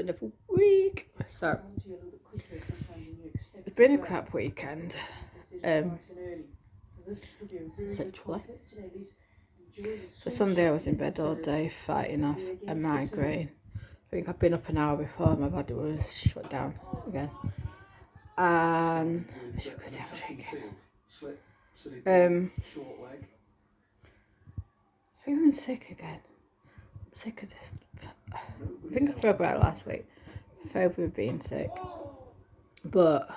another week. So it's been a crap weekend. Literally. So Sunday I was in bed all day fighting off a migraine. I think I've been up an hour before my body was shut down again. And as you can see, I'm shaking. Feeling sick again. I'm sick of this. I think I spoke about it last week. Phobia of being sick. But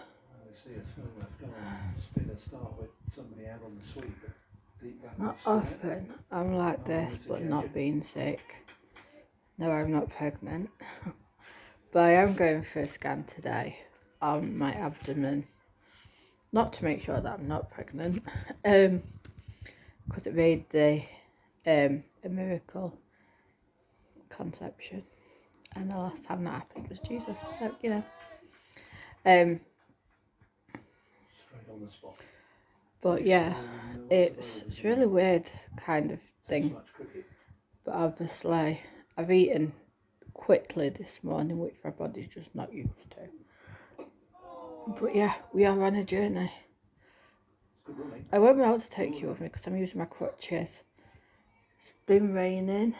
not often I'm like this, but not being sick. No, I'm not pregnant. But I am going for a scan today on my abdomen. Not to make sure that I'm not pregnant. Because it made a miracle conception. And the last time that happened was Jesus. So, you know. Straight on the spot. But yeah, it's really weird kind of thing. But obviously, I've eaten quickly this morning, which my body's just not used to. But yeah, we are on a journey. I won't be able to take you with me because I'm using my crutches. It's been raining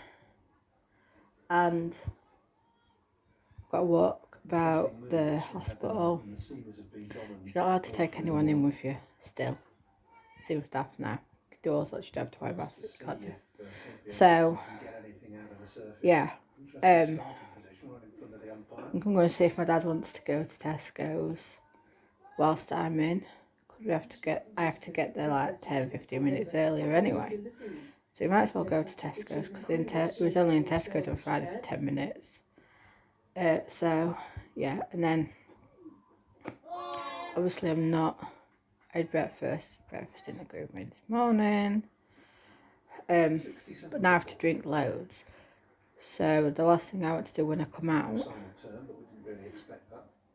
and I've got to walk about the hospital. You're not allowed to take anyone in with you still. Senior staff now. You can do all sorts, you don't have to worry about it, can't you? So, yeah. I'm going to see if my dad wants to go to Tesco's whilst I'm in. I have to get there like 10-15 minutes earlier anyway. So you might as well go to Tesco's because it was only in Tesco's on Friday for 10 minutes. So, yeah, and then obviously I had breakfast didn't agree with me this morning. But now I have to drink loads. So the last thing I want to do when I come out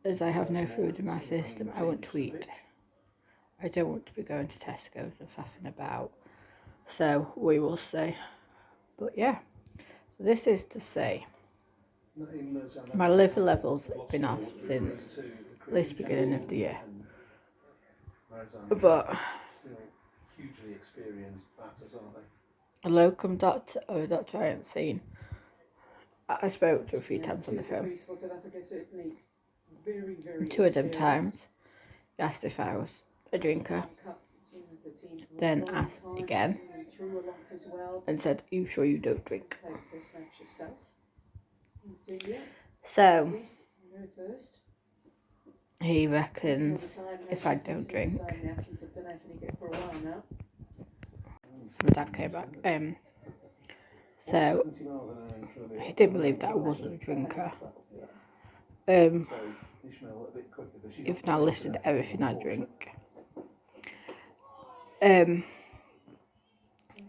is I have no food in my system. I want to eat. I don't want to be going to Tesco's and faffing about. So we will see. But yeah, so this is to say my liver levels have been off since at least the beginning of the year. But a locum doctor or a doctor I haven't seen, I spoke to a few times on the phone. And 2 of them times he asked if I was a drinker, then asked again and said, "Are you sure you don't drink?" So he reckons if I don't drink. So my dad came back. So he didn't believe that I wasn't a drinker. You've now listed everything I drink. I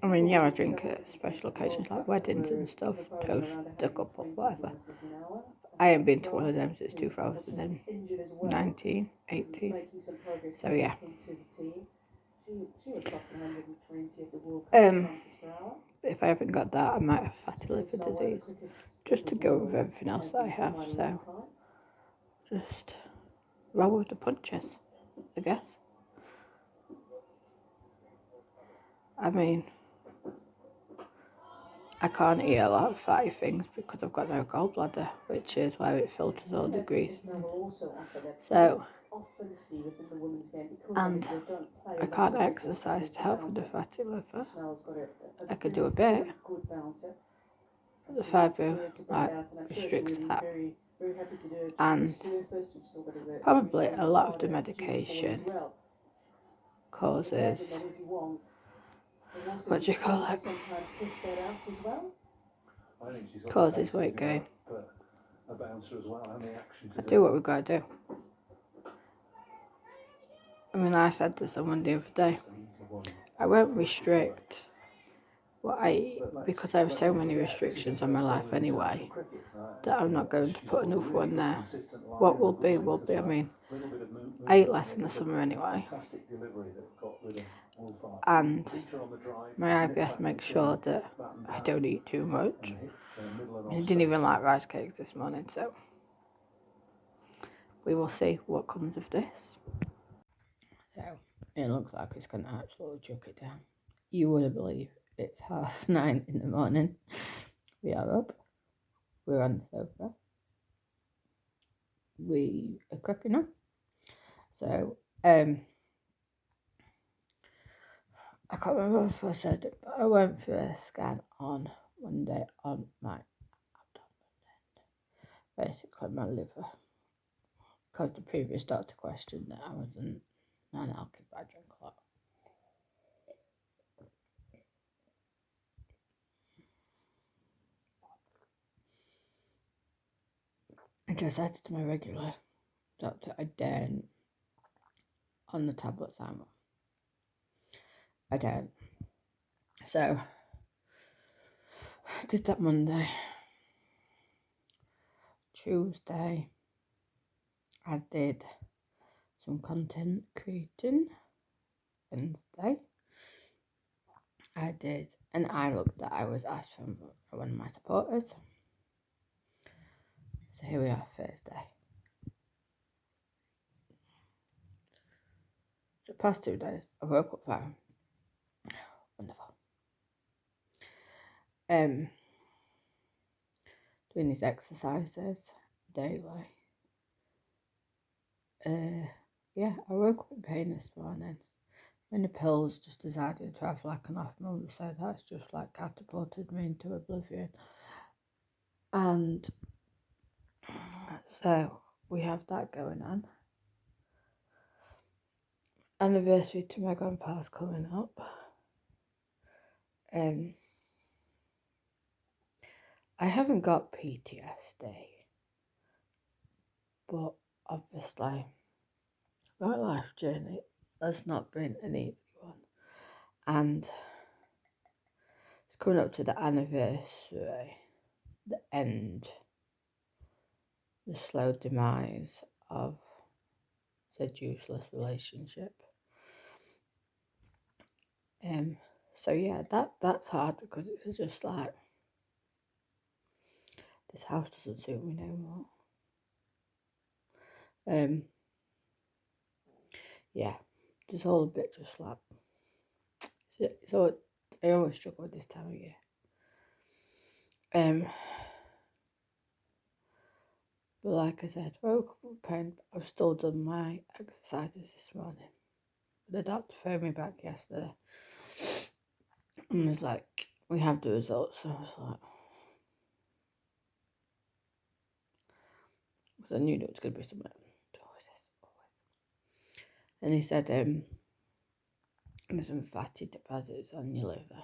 mean, yeah, I drink at special occasions like weddings and stuff, toast, a couple, whatever. I ain't been to one of them since 2019, 18. So yeah. If I haven't got that, I might have fatty liver disease. Just to go with everything else that I have, so just roll with the punches, I guess. I mean, I can't eat a lot of fatty things because I've got no gallbladder, which is why it filters all the grease. So, and I can't exercise to help with the fatty liver. I could do a bit, but the fibro restricts that. And probably a lot of the medication causes, what do you call it? Causes weight gain. I do what we've got to do. I mean, I said to someone the other day, I won't restrict what I eat because I have so many restrictions on my life anyway that I'm not going to put another one there. What will be, will be. I mean, I eat less in the summer anyway. And my IBS makes sure that I don't eat too much. I didn't even like rice cakes this morning, so we will see what comes of this. So it looks like it's going to absolutely chuck it down. You wouldn't believe it's 9:30 in the morning. We are up. We're on the sofa. We are cracking on. So, I can't remember if I said it, but I went for a scan on Monday on my abdomen, basically my liver, because the previous doctor questioned that I was an non-alcoholic, but I drank a lot. I just said to my regular doctor, I daren't on the tablets I'm on. I don't. So, I did that Monday. Tuesday, I did some content creating. Wednesday, I did an eye look that I was asked from one of my supporters. So here we are, Thursday. So the past 2 days, I woke up fine. Wonderful. Doing these exercises daily. Yeah, I woke up in pain this morning. Many pills just decided to have like an off moment, so that's just like catapulted me into oblivion. And so we have that going on. Anniversary to my grandpa's coming up. I haven't got PTSD, but obviously my life journey has not been an easy one, and it's coming up to the anniversary, the end, the slow demise of said useless relationship. So yeah, that's hard because it's just like this house doesn't suit me no more. Yeah, just all a bit just like so. I always struggle with this time of year. But like I said, woke up with pain. I've still done my exercises this morning. The doctor phoned me back yesterday and was like, we have the results. So I was like, because I knew there was going to be something. Always. And he said, there's some fatty deposits on your liver.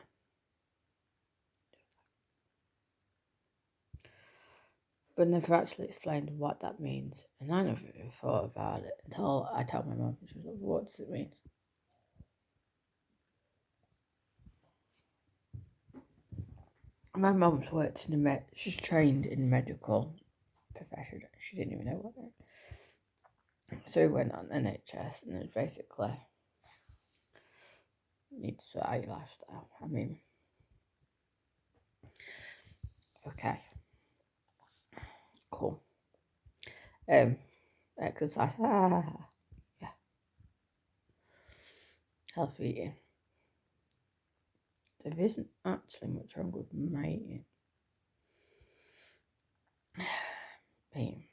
But never actually explained what that means. And I never really thought about it until I told my mum. She was like, what does it mean? My mum's worked in she's trained in medical profession. She didn't even know what it meant. So we went on NHS and it was basically, you need to sort out your lifestyle. I mean, okay. Cool. Exercise. Yeah. Healthy eating. There isn't actually much wrong with my eating.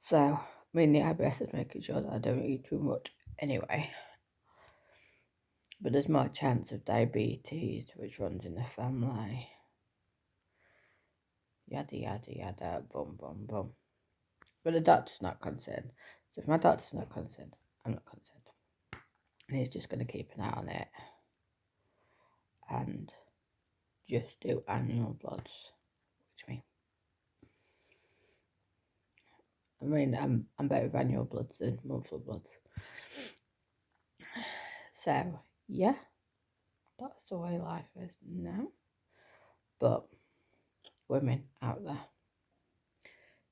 So, I mean, the IBS is making sure that I don't eat too much anyway. But there's more chance of diabetes, which runs in the family. Yada, yada, yada, boom, boom, boom. But the doctor's not concerned. So if my doctor's not concerned, I'm not concerned. And he's just going to keep an eye on it. And just do annual bloods. I'm better with annual bloods than monthly bloods. So, yeah. That's the way life is now. But women out there,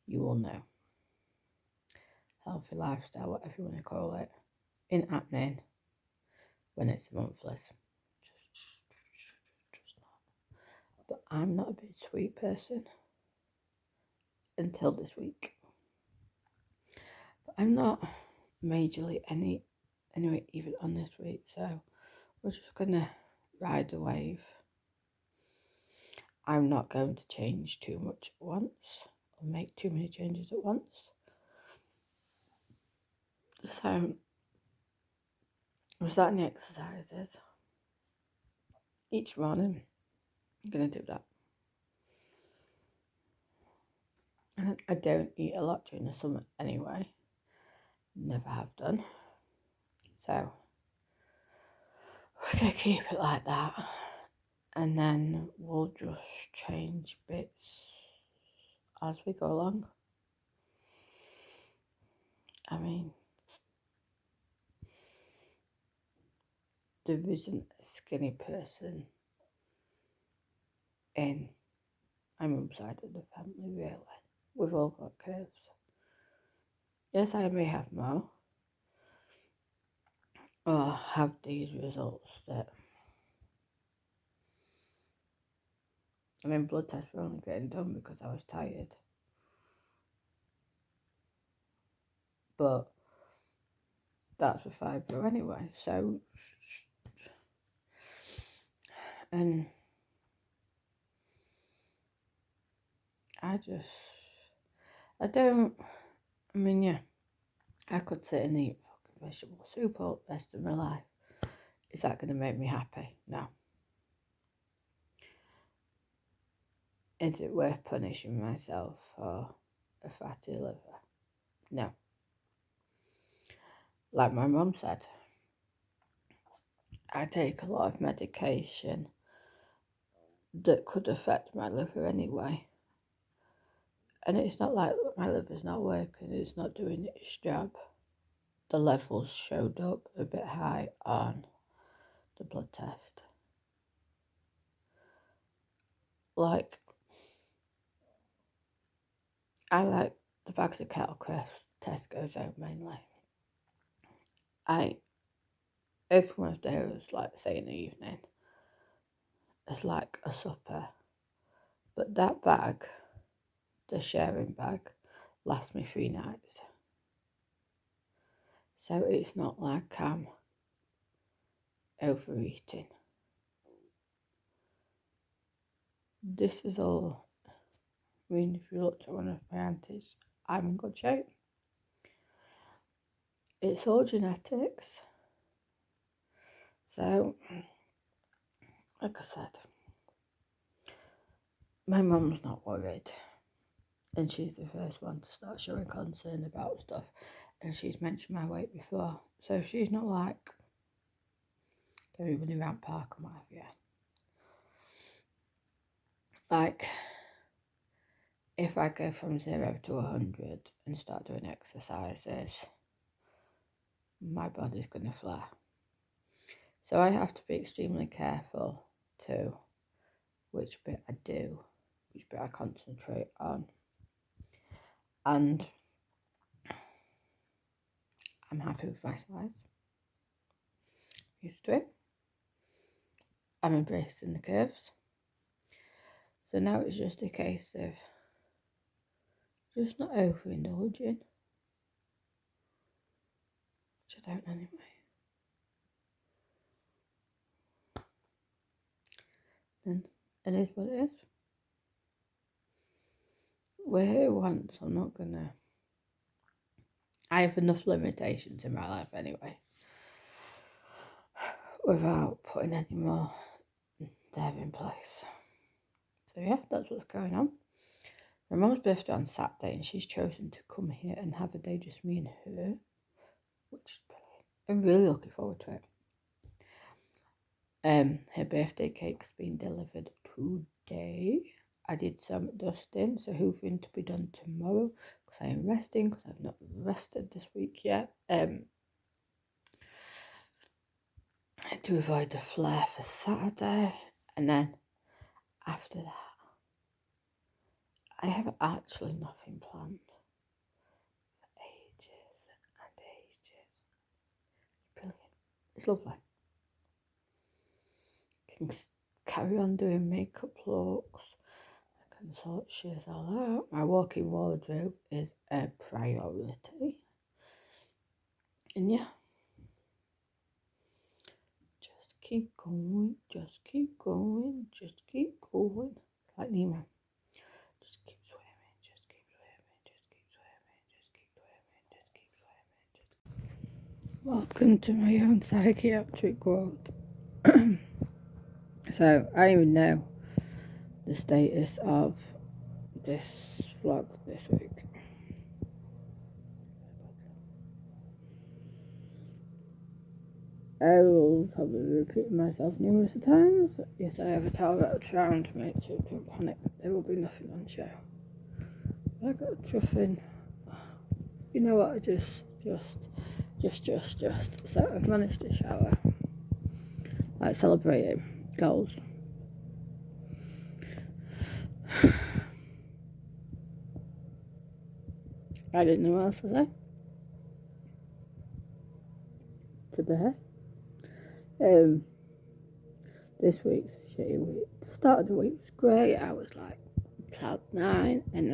you will know. Healthy lifestyle, whatever you want to call it, ain't happening when it's monthly. Just not. But I'm not a big sweet person until this week. I'm not majorly anyway even on this week, so we're just gonna ride the wave. I'm not going to change too much at once or make too many changes at once. So we're starting the exercises each morning. I'm gonna do that. And I don't eat a lot during the summer anyway. Never have done. So we're gonna keep it like that. And then we'll just change bits as we go along. I mean, there isn't a skinny person in my mum's side of the family, really. We've all got curves. Yes, I may have more, or have these results that, I mean, blood tests were only getting done because I was tired. But that's for fibro anyway, so, and I mean, yeah, I could sit and eat fucking vegetable soup all the rest of my life. Is that going to make me happy? No. Is it worth punishing myself for a fatty liver? No. Like my mum said, I take a lot of medication that could affect my liver anyway. And it's not like my liver's not working, it's not doing its job. The levels showed up a bit high on the blood test. Like, I like the bags of kettle crisps, Tesco's out mainly. I open one of those, like, say in the evening. It's like a supper. But that bag, the sharing bag, lasts me 3 nights. So it's not like I'm overeating. This is all, I mean, if you looked at one of my aunties, I'm in good shape. It's all genetics. So, like I said, my mum's not worried. And she's the first one to start showing concern about stuff. And she's mentioned my weight before. So she's not like, going running around park and what have you. Like, if I go from 0 to 100 and start doing exercises, my body's going to flare. So I have to be extremely careful to which bit I do, which bit I concentrate on. And I'm happy with my size. Used to it. I'm embracing the curves. So now it's just a case of just not overindulging. Which I don't anyway. Then it is what it is. We're here once, I'm not gonna. I have enough limitations in my life anyway. Without putting any more there in place. So yeah, that's what's going on. My mum's birthday on Saturday and she's chosen to come here and have a day just me and her. Which is brilliant. I'm really looking forward to it. Her birthday cake's been delivered today. I did some dusting, so hoovering to be done tomorrow because I am resting because I've not rested this week yet. To avoid the flare for Saturday, and then after that, I have actually nothing planned for ages and ages. It's brilliant. It's lovely. I can carry on doing makeup looks. I can sort shit all out. My walk-in wardrobe is a priority. And yeah, just keep going, just keep going, just keep going. Like Nemo. Just keep swimming, just keep swimming, just keep swimming, just keep swimming, just keep swimming, just keep. Welcome to my own psychiatric quote. So, I don't even know the status of this vlog this week. I will probably repeat myself numerous times. Yes, I have a target around me to don't panic. There will be nothing on show. I got a chuffing. You know what? Just. So I've managed to shower. Like celebrating goals. I didn't know what else to say. To be here. This week's a shitty week. The start of the week was great. I was like cloud 9, and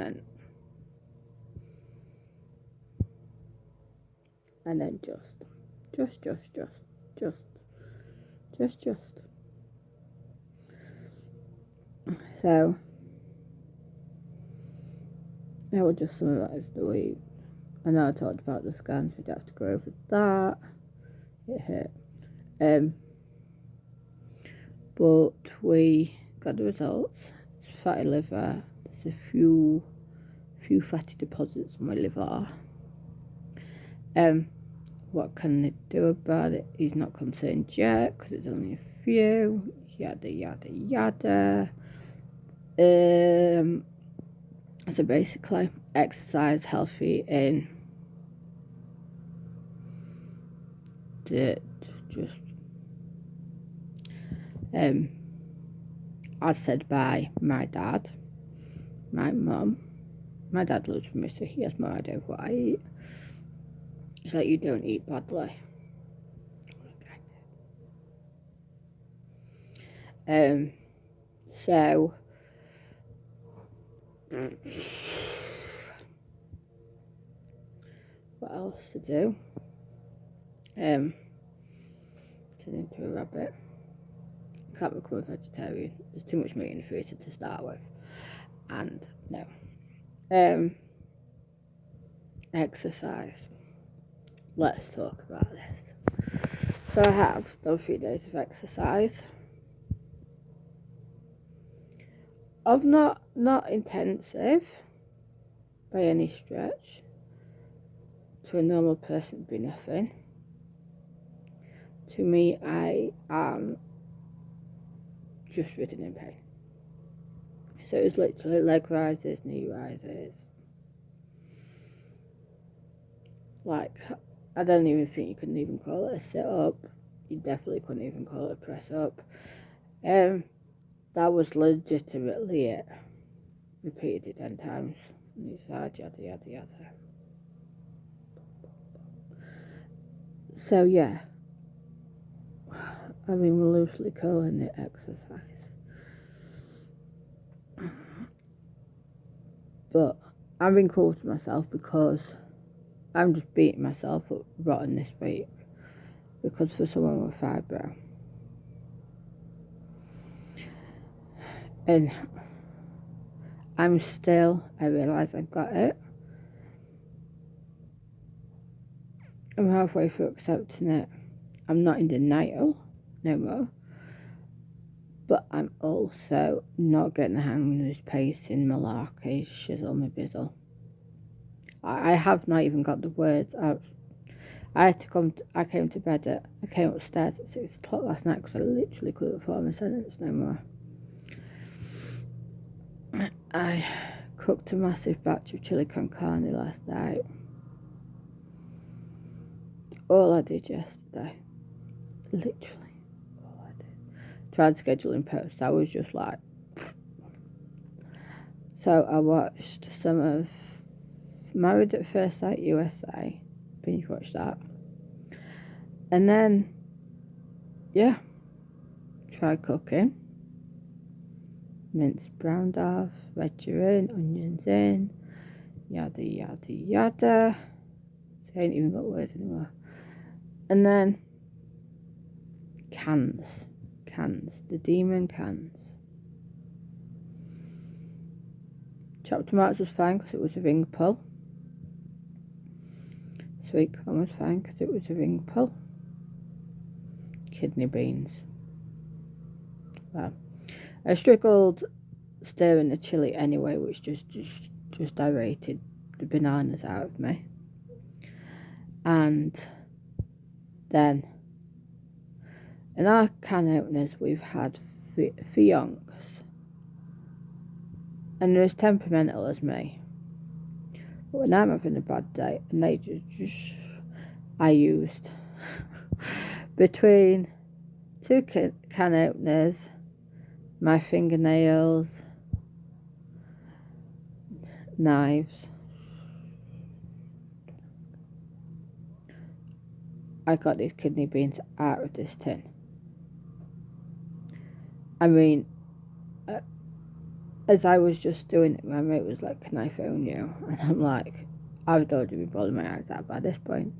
then just. So I will just summarise the week. I know I talked about the scans, we'd have to go over that. It hurt. But we got the results. It's fatty liver. There's a few fatty deposits on my liver. What can it do about it? He's not concerned yet because it's only a few. Yada yada yada. So basically, exercise, healthy, and just as said by my dad, my mum. My dad lives with me, so he has no idea of what I eat. It's like, you don't eat badly. So what else to do? Turn into a rabbit. Can't become a vegetarian. There's too much meat in the freezer to start with. And no. Exercise. Let's talk about this. So I have done 3 days of exercise. Of not intensive by any stretch. To a normal person it'd be nothing. To me, I am just written in pain. So it's literally leg rises, knee rises. Like, I don't even think you couldn't even call it a sit up. You definitely couldn't even call it a press up. That was legitimately it. Repeated it 10 times. And it's yada yada yada. So yeah. I mean, we're loosely calling it exercise. But I'm being cruel to myself because I'm just beating myself up rotten this week. Because for someone with fibro. And I realise I've got it. I'm halfway through accepting it. I'm not in denial no more. But I'm also not getting the hang of this pacing, malarkey, shizzle, my bizzle. I have not even got the words out. I came upstairs at 6 o'clock last night because I literally couldn't form a sentence no more. I cooked a massive batch of chili con carne last night. All I did yesterday. Literally all I did. Tried scheduling posts. I was just like... So I watched some of Married at First Sight USA. Binge watched that. And then, yeah, tried cooking. Minced brown off, veggie in, onions in, yada yada yada. So I ain't even got words anymore. And then cans, the demon cans. Chopped tomatoes was fine because it was a ring pull. Sweet corn was fine because it was a ring pull. Kidney beans. Well, I struggled stirring the chilli anyway, which just irritated the bananas out of me. And then in our can openers we've had fions, and they're as temperamental as me. But when I'm having a bad day, and I used between 2 can openers, my fingernails, knives. I got these kidney beans out of this tin. I mean, as I was just doing it, my mate was like, "Can I phone you?" And I'm like, I would already be bawling my eyes out by this point.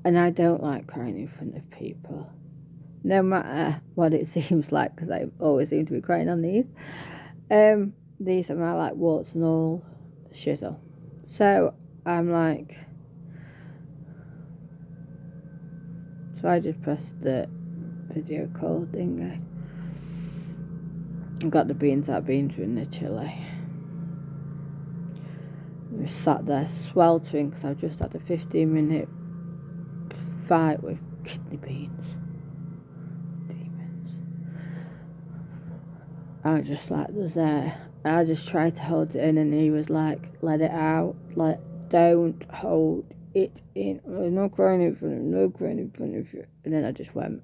And I don't like crying in front of people, no matter what it seems like, because I always seem to be crying on these. These are my like warts and all shizzle. So I'm like, so I just pressed the video call thingy and got the beans out. Beans were in the chilli. We sat there sweltering because I've just had a 15-minute fight with kidney beans. Demons. I was just like, there's there. I just tried to hold it in, and he was like, let it out. Like, don't hold it in. I'm not crying in front of you, no crying in front of you. And then I just went.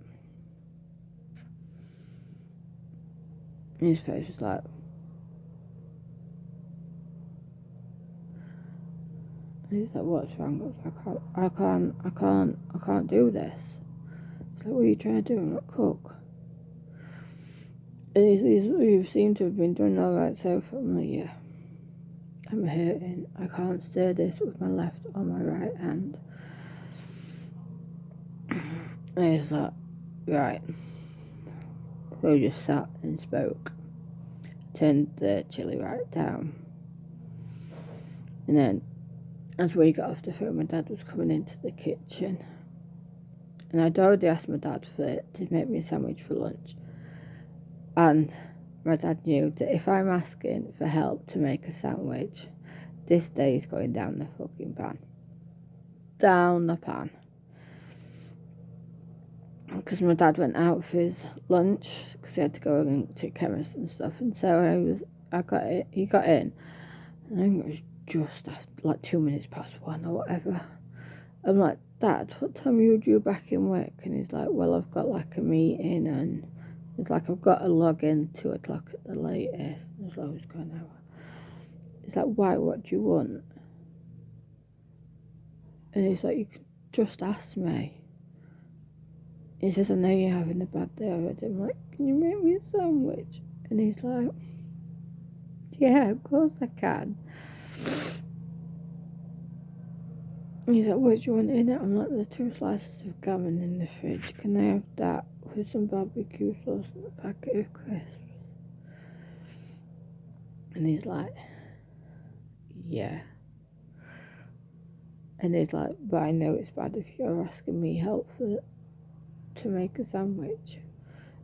And his face was like, and he's like, what's wrong? I can't do this. It's like, what are you trying to do? I'm not cook. And you seem to have been doing alright so far. I'm like, yeah. I'm hurting. I can't stir this with my left or my right hand. And he's like, right. So we just sat and spoke. Turned the chilli right down. And then, as we got off the phone, my dad was coming into the kitchen. And I'd already asked my dad to make me a sandwich for lunch. And my dad knew that if I'm asking for help to make a sandwich, this day is going down the fucking pan. Down the pan. Because my dad went out for his lunch because he had to go to chemist and stuff. And so he got in. I think it was just after, like 2 minutes past 1 or whatever. I'm like, Dad, what time are you due back in work? And he's like, well, I've got like a meeting, and it's like, I've got to log in 2 o'clock at the latest. There's always going out. It's like, why? What do you want? And he's like, you could just ask me. He says, I know you're having a bad day already. I'm like, can you make me a sandwich? And he's like, yeah, of course I can. And he's like, what do you want in it? I'm like, there's 2 slices of gammon in the fridge. Can I have that with some barbecue sauce and a packet of crisps? And he's like, yeah. And he's like, but I know it's bad if you're asking me help to make a sandwich.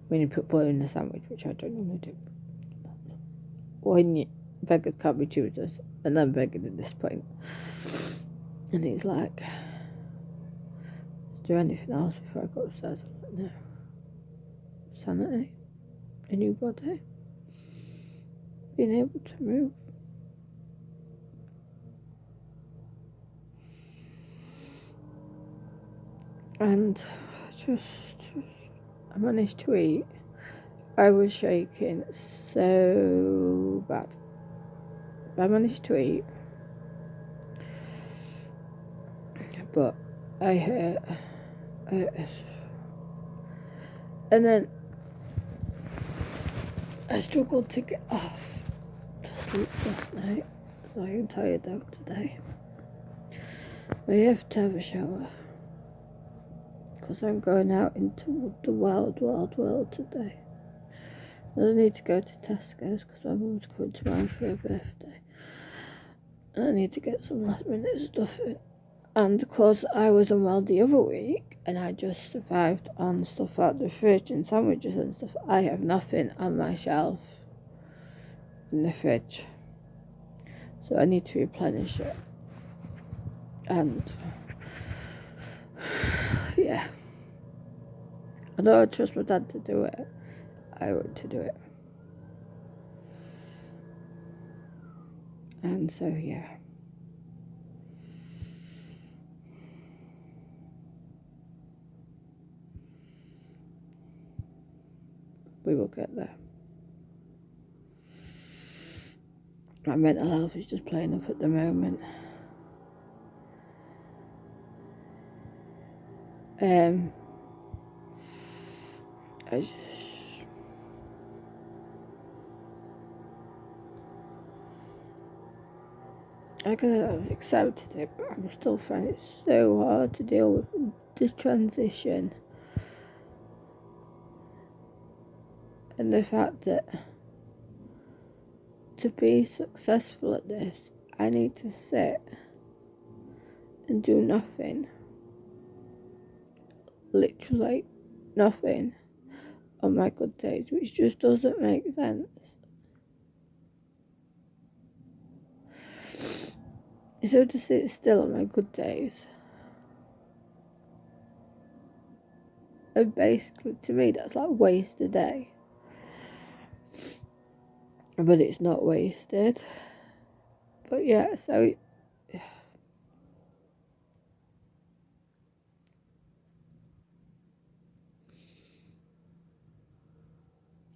When you put butter in the sandwich, which I don't normally do. When beggars can't be choosers, and I'm begging at this point. And he's like, is there anything else before I go upstairs? I'm like, no. Sanity, a new body, being able to move. And just I managed to eat. I was shaking so bad. I managed to eat. But I hurt. And then I struggled to get off to sleep last night. So I'm tired out today. I have to have a shower because I'm going out into the wild world today. I need to go to Tesco's because my mum's coming tomorrow for her birthday. And I need to get some last minute stuff in. And because I was unwell the other week and I just survived on stuff out the fridge and sandwiches and stuff, I have nothing on my shelf in the fridge. So I need to replenish it. And yeah. Although I trust my dad to do it, I want to do it. And so yeah. We will get there. My mental health is just playing up at the moment. I've accepted it, but I'm still finding it so hard to deal with this transition. And the fact that to be successful at this, I need to sit and do nothing. Literally nothing on my good days, which just doesn't make sense. So to sit still on my good days, and basically to me that's like waste a day. But it's not wasted. But yeah, so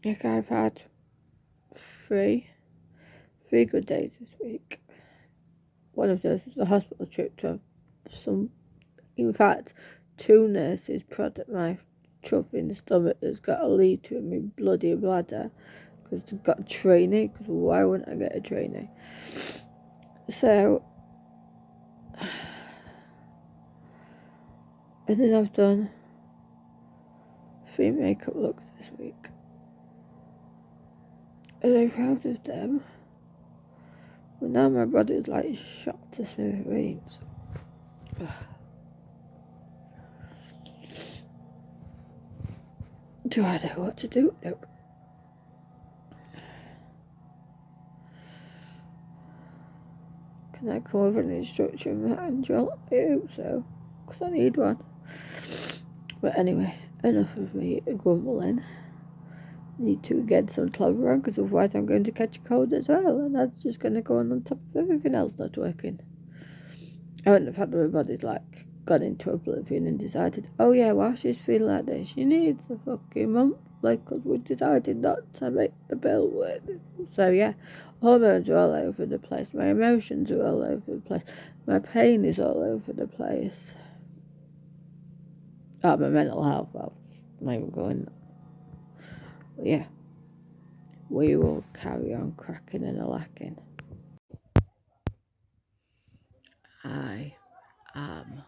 like I've had three good days this week. One of those was a hospital trip to have in fact, 2 nurses prodded my chuff in the stomach that's got a lead to my bloody bladder because they've got a trainee, because why wouldn't I get a trainee? So, and then I've done 3 makeup looks this week. And I'm proud of them. But now my body's like shot to smithereens. Do I know what to do? Nope. Can I come over an instruction manual? I hope so, because I need one. But anyway, enough of me grumbling. Need to get some clever on, because otherwise I'm going to catch a cold as well, and that's just going to go on top of everything else not working. I wouldn't have had my body's like gone into oblivion and decided, oh yeah, while she's feeling like this, she needs a fucking month, like, because we decided not to make the bill work. So yeah, hormones are all over the place, my emotions are all over the place, my pain is all over the place. Oh, my mental health, well, I'm not even going. But yeah, we will carry on cracking and a-lacking. I am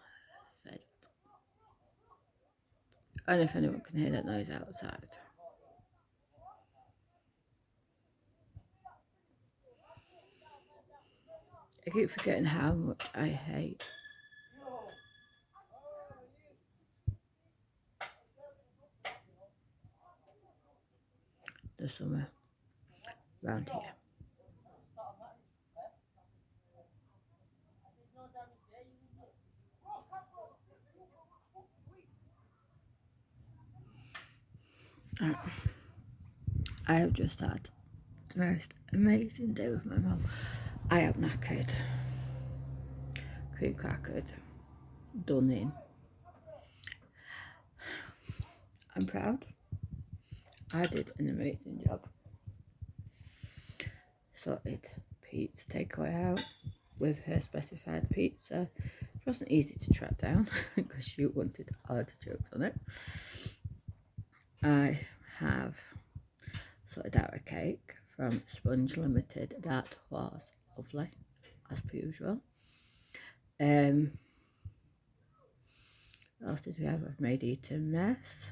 fed up. And if anyone can hear that noise outside. I keep forgetting how much I hate the summer round here. I have just had the most amazing day with my mum. I am knackered, cream crackered, done in. I'm proud. I did an amazing job. Sorted pizza takeaway out with her specified pizza. It wasn't easy to track down because she wanted artichokes on it. I have sorted out a cake from Sponge Limited that was lovely, as per usual. What else did we have? I've made eating mess.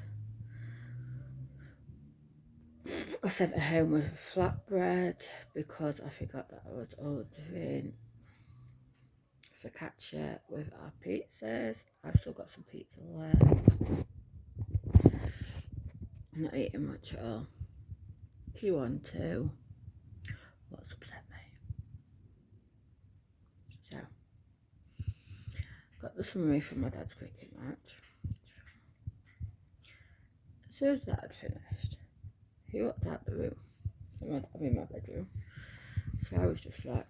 I sent her home with a flatbread because I forgot that I was ordering focaccia with our pizzas. I've still got some pizza left. I'm not eating much at all. Q1 what's upset me. So, got the summary from my dad's cricket match. As soon as that had finished, he walked out the room. I'm in my bedroom. So I was just like,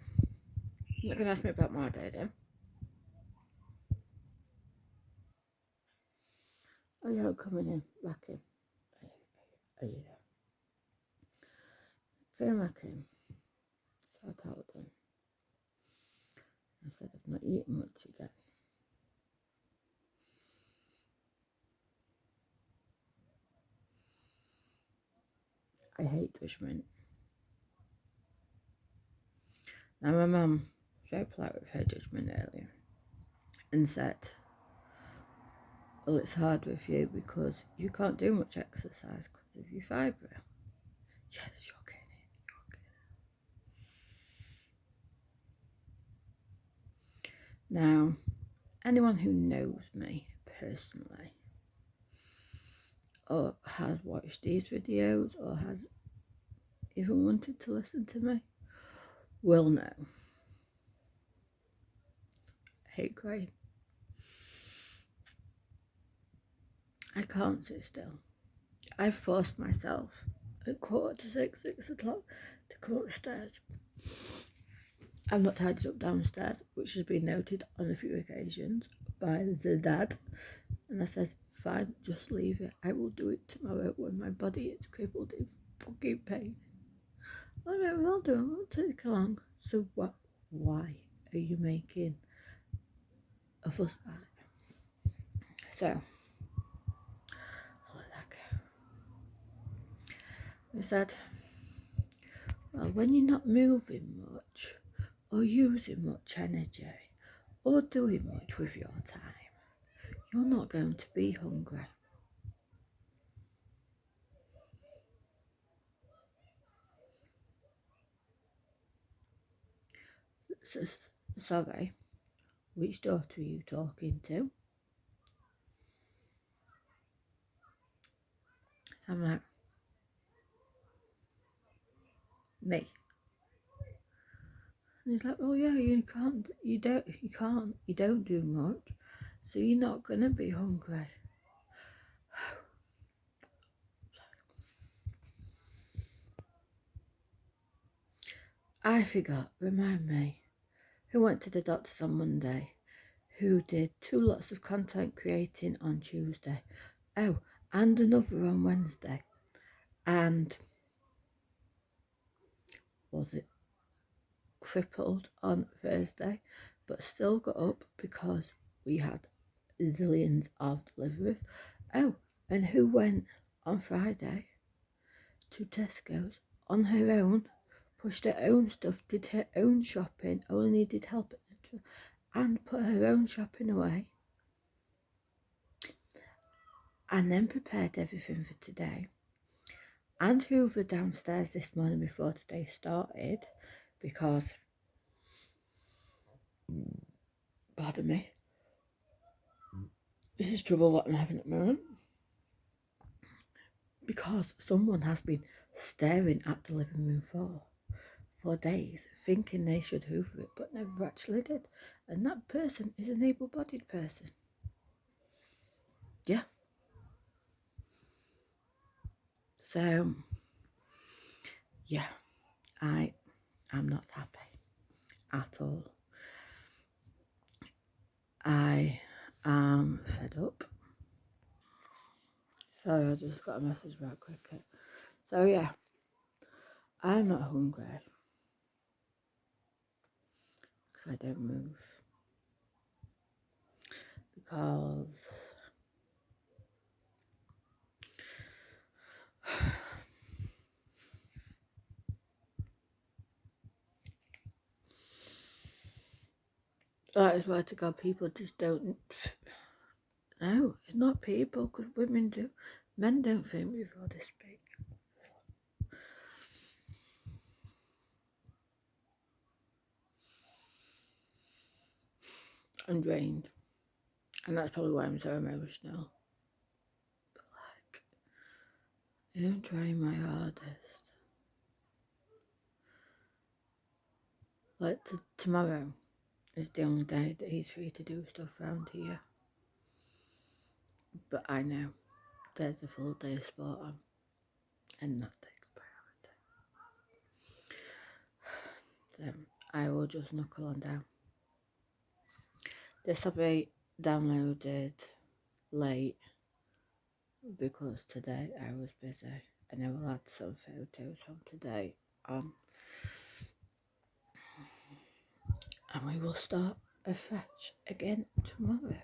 you're not going to ask me about my day then? Oh, you're not coming in, back in. Oh, you know. Came back in. So I told him. I said, I've not eaten much again. I hate judgment. Now my mum was very polite with her judgment earlier and said, well, it's hard with you because you can't do much exercise because of your fibro. Yes, you're getting it. Now, anyone who knows me personally or has watched these videos or has even wanted to listen to me will know. I hate crying. I can't sit still. I forced myself at 5:45, 6 o'clock to come upstairs. I'm not tidied up downstairs, which has been noted on a few occasions by the dad. And I said, fine, just leave it. I will do it tomorrow when my body is crippled in fucking pain. Oh no, I'll do it. It won't take long. So what? Why are you making a fuss about it? So, I'll let that go. He said, well, when you're not moving much or using much energy or doing much with your time, you're not going to be hungry. So, sorry, which daughter are you talking to? So I'm like, me. And he's like, oh yeah, you don't do much, so you're not gonna be hungry. I forgot, remind me, who went to the doctors on Monday, who did 2 lots of content creating on Tuesday, oh, and another on Wednesday, and was it crippled on Thursday, but still got up because we had zillions of deliveries. Oh, and who went on Friday to Tesco's on her own, pushed her own stuff, did her own shopping, only needed help, and put her own shopping away, and then prepared everything for today, and hoovered downstairs this morning before today started, because, pardon me, this is trouble what I'm having at the moment, because someone has been staring at the living room floor for days, thinking they should hoover it, but never actually did. And that person is an able-bodied person. Yeah. So, yeah, I am not happy at all. I am fed up. Sorry, I just got a message about cricket. So, yeah, I'm not hungry because I don't move. Because that is why to God people just don't No, it's not people, because women do. Men don't think before they speak. I'm drained. And that's probably why I'm so emotional. But I'm trying my hardest. Tomorrow is the only day that he's free to do stuff around here. But I know there's a full day of sport on, and that takes priority. So I will just knuckle on down. This will be downloaded late because today I was busy, and I will add some photos from today on, and we will start afresh again tomorrow.